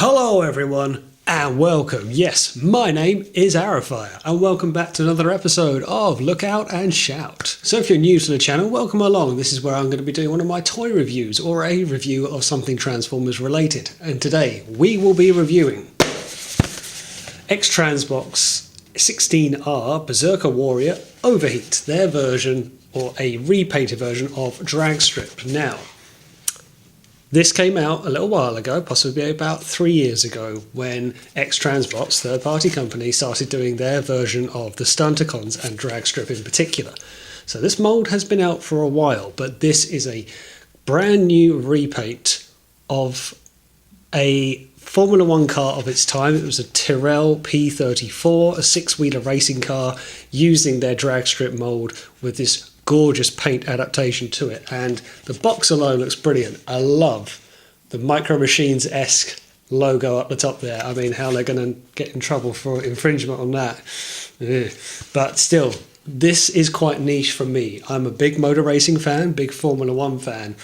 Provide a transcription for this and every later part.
Hello everyone and welcome. Yes, my name is Arrowfire and welcome back to another episode of Look Out and Shout. So if you're new to the channel, welcome along. This is where I'm going to be doing one of my toy reviews or a review of something Transformers related. And today we will be reviewing X-Transbots 16R Berserker Warrior Overheat, their version or a repainted version of Dragstrip. Now, this came out a little while ago, possibly about 3 years ago, when X-Transbots, third-party company, started doing their version of the Stunticons and Dragstrip in particular. So this mould has been out for a while, but this is a brand new repaint of a Formula 1 car of its time. It was a Tyrrell P34, a six-wheeler racing car using their Dragstrip mould with this gorgeous paint adaptation to it, and the box alone looks brilliant. I love the Micro Machines-esque logo up the top there. I mean, how they're going to get in trouble for infringement on that. Ugh. But still, this is quite niche for me. I'm a big motor racing fan, big Formula 1 fan.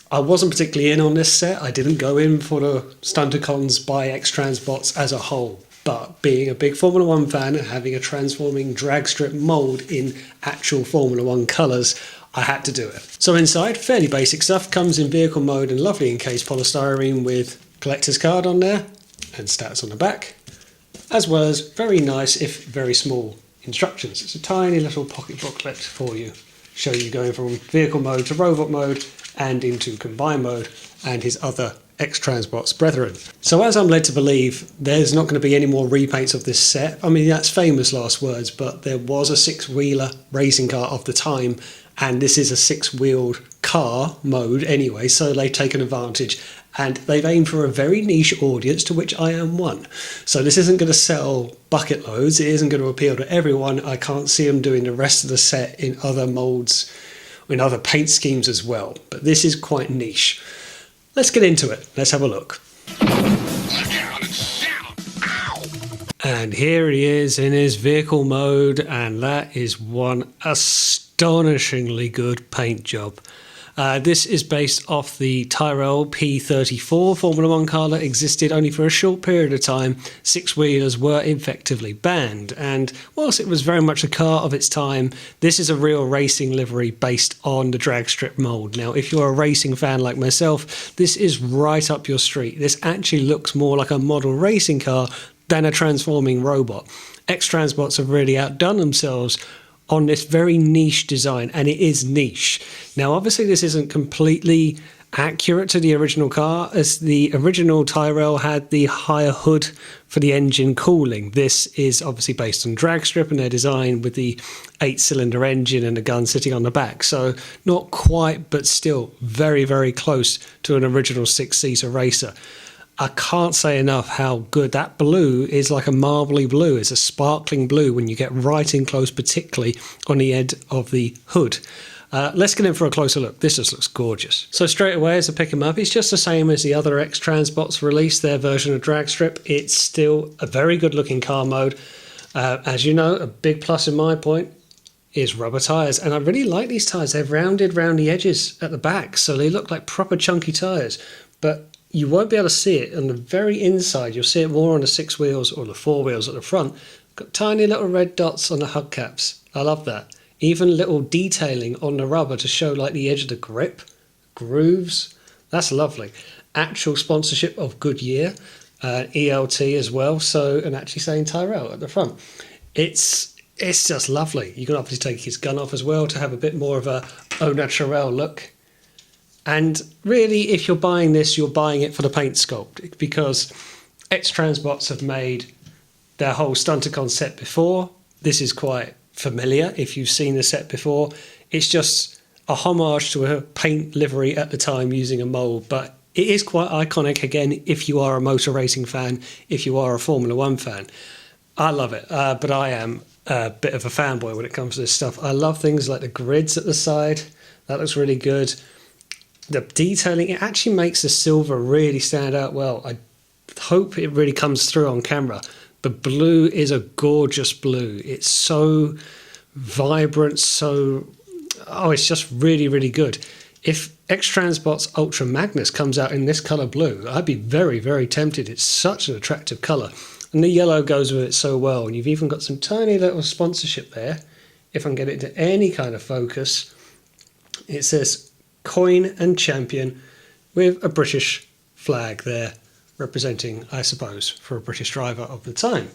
I wasn't particularly in on this set. I didn't go in for the Stunticons by X-Transbots as a whole. But being a big Formula 1 fan and having a transforming Dragstrip mould in actual Formula 1 colours, I had to do it. So inside, fairly basic stuff, comes in vehicle mode and lovely encased polystyrene with collector's card on there and stats on the back, as well as very nice, if very small, instructions. It's a tiny little pocket booklet for you, show you going from vehicle mode to robot mode and into combined mode and his other X-Transbots brethren. So as I'm led to believe, there's not going to be any more repaints of this set. I mean, that's famous last words, but there was a six-wheeler racing car of the time, and this is a six-wheeled car mode anyway, so they've taken advantage, and they've aimed for a very niche audience, to which I am one. So this isn't going to sell bucket loads, it isn't going to appeal to everyone. I can't see them doing the rest of the set in other molds, in other paint schemes as well, but this is quite niche. Let's get into it. Let's have a look. And here he is in his vehicle mode, and that is one astonishingly good paint job. This is based off the Tyrell P34 Formula 1 car that existed only for a short period of time. Six-wheelers were effectively banned, and whilst it was very much a car of its time, this is a real racing livery based on the Dragstrip mould. Now, if you're a racing fan like myself, this is right up your street. This actually looks more like a model racing car than a transforming robot. X-Transbots have really outdone themselves on this very niche design, and it is niche. Now, obviously, this isn't completely accurate to the original car, as the original Tyrell had the higher hood for the engine cooling. This is obviously based on Dragstrip and their design with the 8-cylinder engine and the gun sitting on the back. So not quite, but still very, very close to an original six-seater racer. I can't say enough how good that blue is, like a marbly blue. It's a sparkling blue when you get right in close, particularly on the end of the hood. Let's get in for a closer look. This just looks gorgeous. So straight away, as I pick him up, it's just the same as the other X-Transbots released, their version of Dragstrip. It's still a very good looking car mode. As you know, a big plus in my point is rubber tyres, and I really like these tyres. They're rounded round the edges at the back, so they look like proper chunky tyres. But you won't be able to see it on the very inside. You'll see it more on the six wheels or the four wheels at the front. Got tiny little red dots on the hubcaps. I love that. Even little detailing on the rubber to show like the edge of the grip, grooves. That's lovely. Actual sponsorship of Goodyear, ELT as well. So, and actually saying Tyrell at the front. It's just lovely. You can obviously take his gun off as well to have a bit more of a au naturel look. And really, if you're buying this, you're buying it for the paint sculpt, because X-Transbots have made their whole Stunticon set before. This is quite familiar if you've seen the set before. It's just a homage to a paint livery at the time using a mould, but it is quite iconic again if you are a motor racing fan, if you are a Formula 1 fan. I love it, but I am a bit of a fanboy when it comes to this stuff. I love things like the grids at the side. That looks really good. The detailing, it actually makes the silver really stand out well. I hope it really comes through on camera. The blue is a gorgeous blue. It's so vibrant, so... oh, it's just really, really good. If X-Transbots Ultra Magnus comes out in this colour blue, I'd be very, very tempted. It's such an attractive colour. And the yellow goes with it so well. And you've even got some tiny little sponsorship there. If I can get it to any kind of focus, it says Coin and Champion with a British flag there, representing, I suppose, for a British driver of the time.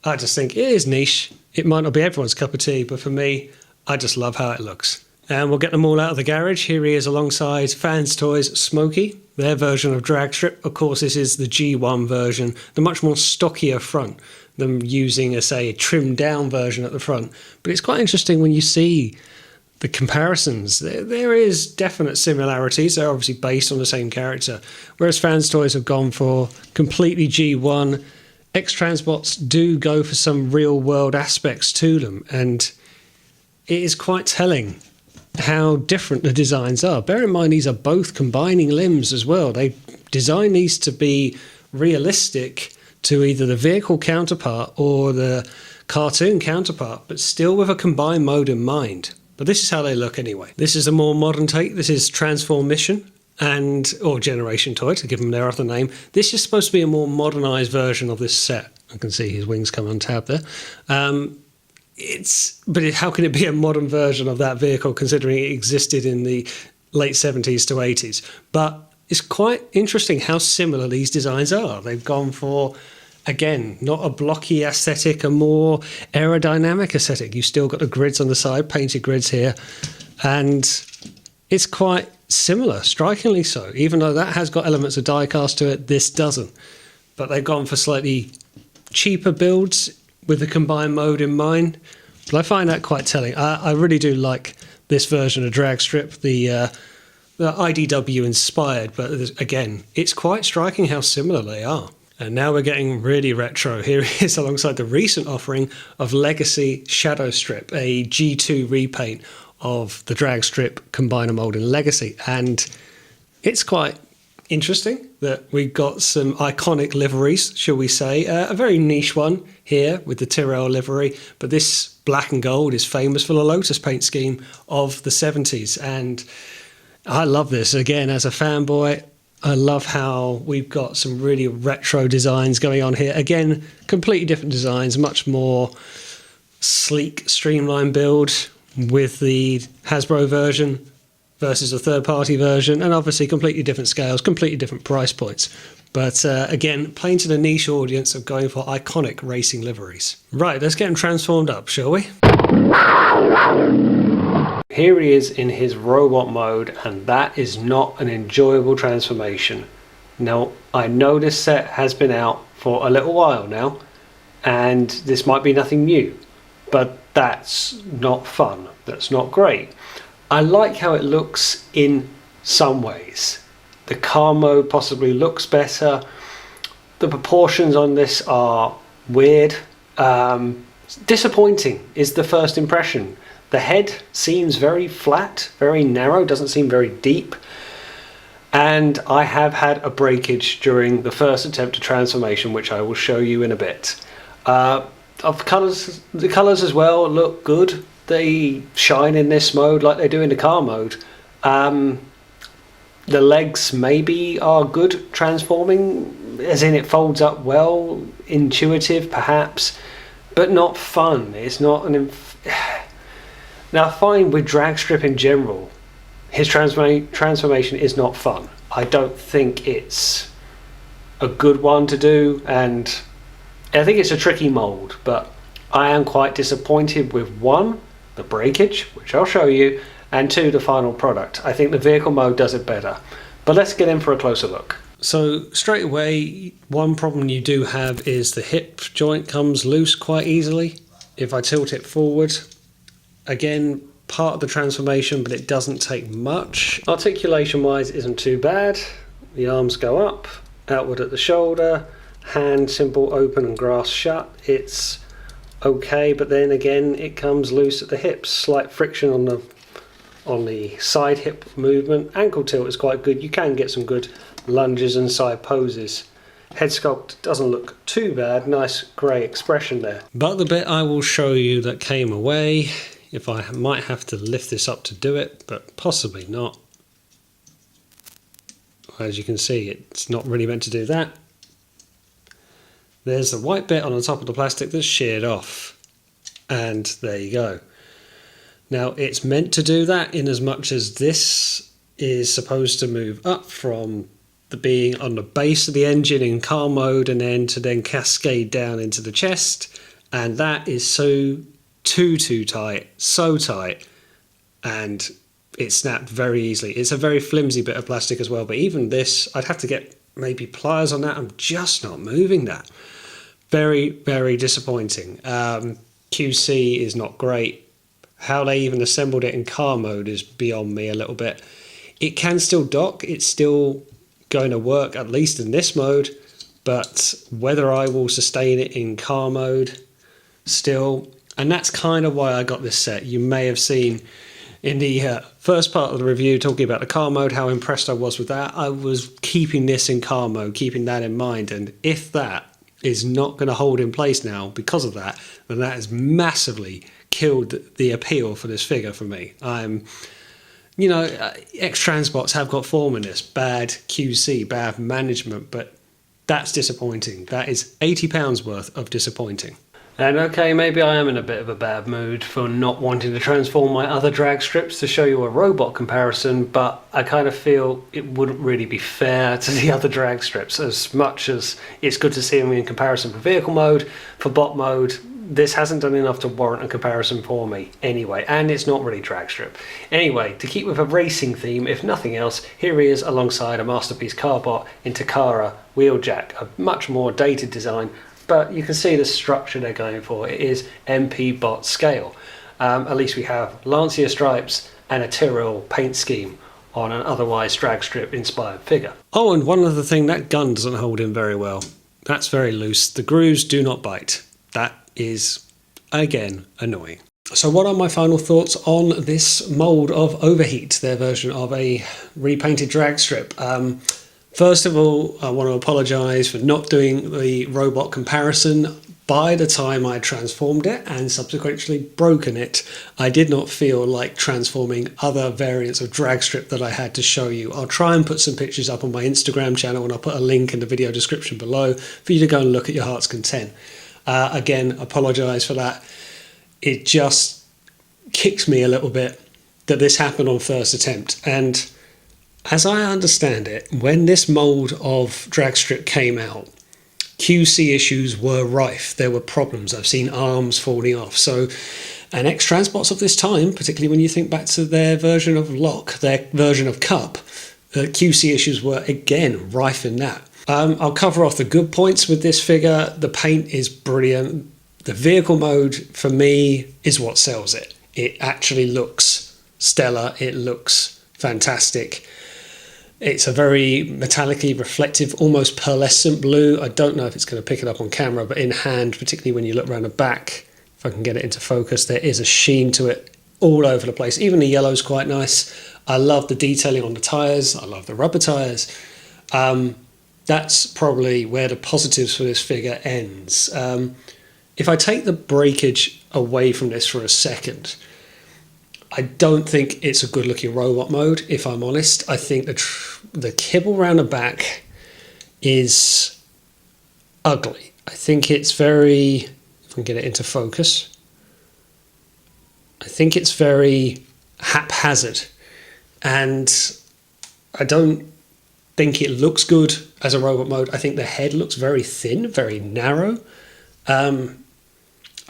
I just think it is niche. It might not be everyone's cup of tea, but for me, I just love how it looks. And we'll get them all out of the garage. Here he is alongside Fans Toys Smokey, their version of Dragstrip. Of course, this is the G1 version, the much more stockier front, them using a, say, trimmed down version at the front. But it's quite interesting when you see the comparisons. There is definite similarities. They're obviously based on the same character. Whereas Fans Toys have gone for completely G1, X-Transbots do go for some real world aspects to them. And it is quite telling how different the designs are. Bear in mind, these are both combining limbs as well. They design these to be realistic to either the vehicle counterpart or the cartoon counterpart, but still with a combined mode in mind. But this is how they look anyway. This is a more modern take. This is Transformission or Generation Toy, to give them their other name. This is supposed to be a more modernized version of this set. I can see his wings come untabbed there. How can it be a modern version of that vehicle considering it existed in the late 70s to 80s? But it's quite interesting how similar these designs are. They've gone for, again, not a blocky aesthetic, a more aerodynamic aesthetic. You've still got the grids on the side, painted grids here, and it's quite similar, strikingly so. Even though that has got elements of die-cast to it, this doesn't. But they've gone for slightly cheaper builds with the combined mode in mind. But I find that quite telling. I really do like this version of Dragstrip, the IDW inspired, but again, it's quite striking how similar they are. And now we're getting really retro. Here it is alongside the recent offering of Legacy Shadow Strip, a G2 repaint of the Dragstrip combiner mold in Legacy. And it's quite interesting that we've got some iconic liveries, shall we say. A very niche one here with the Tyrrell livery, but this black and gold is famous for the Lotus paint scheme of the 70s. And I love this. Again, as a fanboy, I love how we've got some really retro designs going on here. Again, completely different designs, much more sleek, streamlined build with the Hasbro version versus a third-party version, and obviously completely different scales, completely different price points. But again, playing to the niche audience of going for iconic racing liveries. Right, let's get them transformed up, shall we? Here he is in his robot mode, and that is not an enjoyable transformation. Now, I know this set has been out for a little while now, and this might be nothing new, but that's not fun. That's not great. I like how it looks in some ways. The car mode possibly looks better. The proportions on this are weird. Disappointing is the first impression. The head seems very flat, very narrow, doesn't seem very deep. And I have had a breakage during the first attempt at transformation, which I will show you in a bit. The colours as well look good. They shine in this mode like they do in the car mode. The legs maybe are good transforming, as in it folds up well, intuitive perhaps, but not fun. It's not an... Now I find with Dragstrip in general, his transformation is not fun. I don't think it's a good one to do, and I think it's a tricky mould, but I am quite disappointed with one, the breakage, which I'll show you, and two, the final product. I think the vehicle mode does it better. But let's get in for a closer look. So straight away, one problem you do have is the hip joint comes loose quite easily. If I tilt it forward, again, part of the transformation, but it doesn't take much. Articulation wise isn't too bad. The arms go up, outward at the shoulder, hand simple open and grasp shut. It's okay, but then again it comes loose at the hips. Slight friction on the side hip movement. Ankle tilt is quite good. You can get some good lunges and side poses. Head sculpt doesn't look too bad. Nice grey expression there. But the bit I will show you that came away if I might have to lift this up to do it, but possibly not. As you can see, it's not really meant to do that. There's the white bit on the top of the plastic that's sheared off, and there you go. Now it's meant to do that in as much as this is supposed to move up from the being on the base of the engine in car mode and then cascade down into the chest, and that is so too tight, so tight, and it snapped very easily. It's a very flimsy bit of plastic as well, but even this, I'd have to get maybe pliers on that. I'm just not moving that. Very, very disappointing. QC is not great. How they even assembled it in car mode is beyond me a little bit. It can still dock. It's still going to work, at least in this mode, but whether I will sustain it in car mode still, and that's kind of why I got this set. You may have seen in the first part of the review talking about the car mode, how impressed I was with that. I was keeping this in car mode, keeping that in mind, and if that is not going to hold in place now because of that, then that has massively killed the appeal for this figure for me. You know, X-Transbots have got form in this, bad QC, bad management, but that's disappointing. That is £80 worth of disappointing. And okay, maybe I am in a bit of a bad mood for not wanting to transform my other drag strips to show you a robot comparison, but I kind of feel it wouldn't really be fair to the other drag strips. As much as it's good to see them in comparison for vehicle mode, for bot mode, this hasn't done enough to warrant a comparison for me anyway, and it's not really drag strip. Anyway, to keep with a racing theme, if nothing else, here he is alongside a Masterpiece Carbot in Takara Wheeljack, a much more dated design, but you can see the structure they're going for. It is MP bot scale. At least we have Lancia stripes and a Tyrrell paint scheme on an otherwise drag strip inspired figure. Oh, and one other thing, that gun doesn't hold in very well. That's very loose. The grooves do not bite. That is, again, annoying. So what are my final thoughts on this mould of Overheat, their version of a repainted drag strip? First of all, I want to apologise for not doing the robot comparison. By the time I transformed it and subsequently broken it, I did not feel like transforming other variants of drag strip that I had to show you. I'll try and put some pictures up on my Instagram channel, and I'll put a link in the video description below for you to go and look at your heart's content. Again, apologise for that. It just kicks me a little bit that this happened on first attempt, and as I understand it, when this mould of Dragstrip came out, QC issues were rife. There were problems. I've seen arms falling off. So, and X-Transbots of this time, particularly when you think back to their version of Lock, their version of Cup, QC issues were again rife in that. I'll cover off the good points with this figure. The paint is brilliant. The vehicle mode, for me, is what sells it. It actually looks stellar. It looks fantastic. It's a very metallically reflective, almost pearlescent blue. I don't know if it's going to pick it up on camera, but in hand, particularly when you look around the back, if I can get it into focus, there is a sheen to it all over the place. Even the yellow's quite nice. I love the detailing on the tyres. I love the rubber tyres. That's probably where the positives for this figure ends. If I take the breakage away from this for a second, I don't think it's a good looking robot mode, if I'm honest. I think the kibble around the back is ugly. I think it's very, if I can get it into focus, I think it's very haphazard, and I don't think it looks good as a robot mode. I think the head looks very thin, very narrow.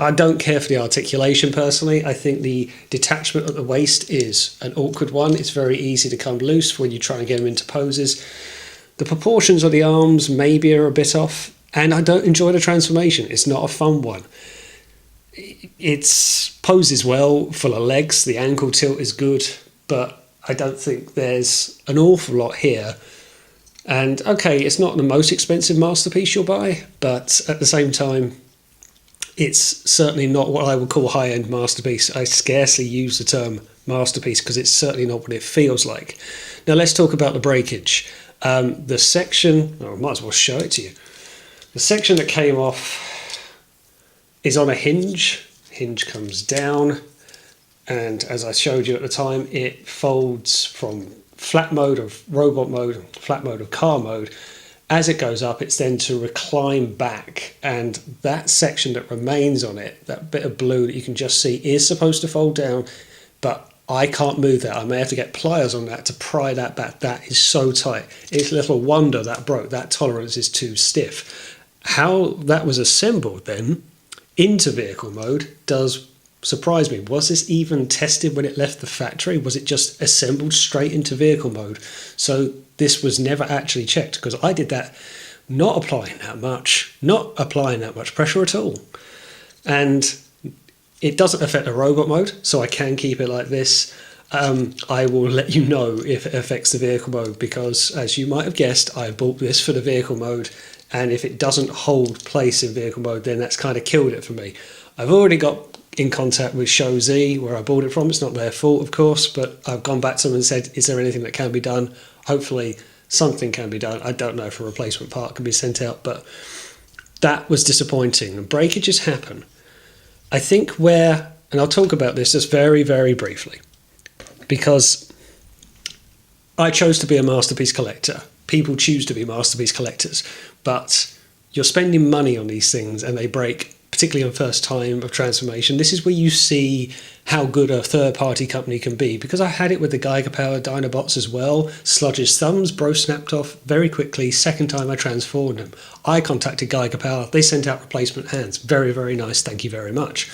I don't care for the articulation personally. I think the detachment at the waist is an awkward one. It's very easy to come loose when you try and get them into poses. The proportions of the arms maybe are a bit off, and I don't enjoy the transformation. It's not a fun one. It's poses well, full of legs. The ankle tilt is good, but I don't think there's an awful lot here. And okay, it's not the most expensive Masterpiece you'll buy, but at the same time, it's certainly not what I would call high-end Masterpiece. I scarcely use the term Masterpiece because it's certainly not what it feels like. Now let's talk about the breakage. The section, I might as well show it to you. The section that came off is on a hinge. Hinge comes down, And as I showed you at the time, it folds from flat mode of robot mode, flat mode of car mode. As it goes up, it's then to recline back, and that section that remains on it, that bit of blue that you can just see, is supposed to fold down, but I can't move that. I may have to get pliers on that to pry that back. That is so tight. It's little wonder that broke. That tolerance is too stiff. How that was assembled then into vehicle mode does surprise me. Was this even tested when it left the factory? Was it just assembled straight into vehicle mode? So this was never actually checked, because I did that not applying that much pressure at all. And it doesn't affect the robot mode, so I can keep it like this. I will let you know if it affects the vehicle mode, because as you might have guessed, I bought this for the vehicle mode, and if it doesn't hold place in vehicle mode, then that's kind of killed it for me. I've already got in contact with Show Z, where I bought it from. It's not their fault, of course, but I've gone back to them and said, is there anything that can be done? Hopefully something can be done. I don't know if a replacement part can be sent out, but that was disappointing. And breakages happen. I think where, and I'll talk about this just very, very briefly, because I chose to be a masterpiece collector. People choose to be masterpiece collectors, but you're spending money on these things and they break, particularly on first time of transformation. This is where you see how good a third-party company can be, because I had it with the Geiger Power Dinobots as well. Sludge's thumbs, bro, snapped off very quickly. Second time I transformed them, I contacted Geiger Power. They sent out replacement hands. Very, very nice. Thank you very much.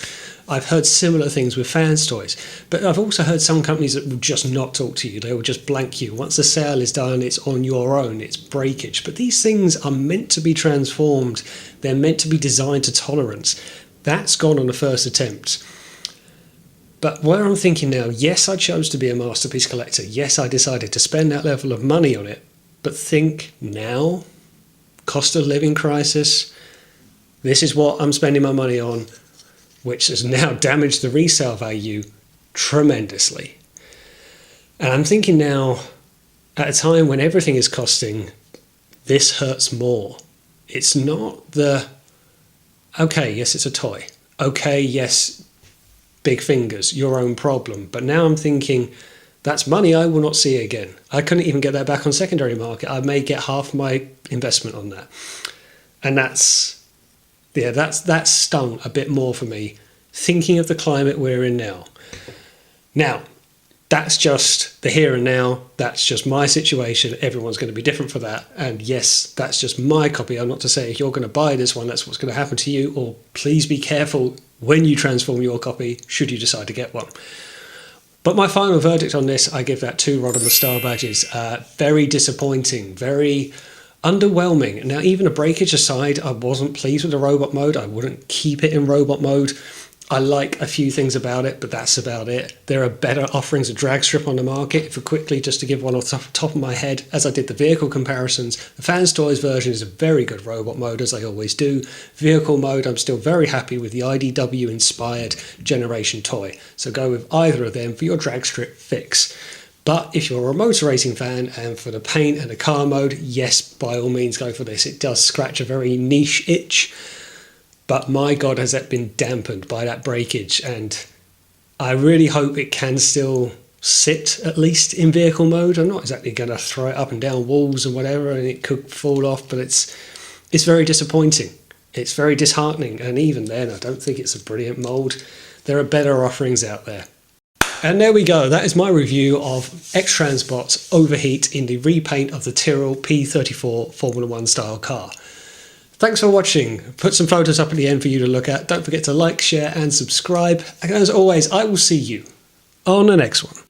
I've heard similar things with fans toys, but I've also heard some companies that will just not talk to you. They will just blank you. Once the sale is done, it's on your own. It's breakage. But these things are meant to be transformed. They're meant to be designed to tolerance. That's gone on the first attempt. But where I'm thinking now, yes, I chose to be a masterpiece collector. Yes, I decided to spend that level of money on it. But think now, cost of living crisis, this is what I'm spending my money on, which has now damaged the resale value tremendously. And I'm thinking now, at a time when everything is costing, this hurts more. It's not the, okay, yes, it's a toy. Okay, yes, big fingers, your own problem. But now I'm thinking, that's money I will not see again. I couldn't even get that back on secondary market. I may get half my investment on that. And that's stung a bit more for me, thinking of the climate we're in now. Now, that's just the here and now. That's just my situation. Everyone's going to be different for that. And yes, that's just my copy. I'm not to say if you're going to buy this one, that's what's going to happen to you, or please be careful when you transform your copy, should you decide to get one. But my final verdict on this, I give that 2 Rodimus star badges. Very disappointing, very underwhelming. Now, even a breakage aside, I wasn't pleased with the robot mode. I wouldn't keep it in robot mode. I like a few things about it, but that's about it. There are better offerings of Dragstrip on the market. For quickly, just to give one off the top of my head, as I did the vehicle comparisons, the Fans Toys version is a very good robot mode, as I always do. Vehicle mode, I'm still very happy with the IDW-inspired Generation toy. So go with either of them for your Dragstrip fix. But if you're a motor racing fan and for the paint and the car mode, yes, by all means go for this. It does scratch a very niche itch. But my God, has that been dampened by that breakage. And I really hope it can still sit, at least in vehicle mode. I'm not exactly going to throw it up and down walls and whatever, and it could fall off, but it's very disappointing. It's very disheartening. And even then, I don't think it's a brilliant mould. There are better offerings out there. And there we go. That is my review of X-Transbots Overheat in the repaint of the Tyrrell P34 Formula 1 style car. Thanks for watching. Put some photos up at the end for you to look at. Don't forget to like, share and subscribe. And as always, I will see you on the next one.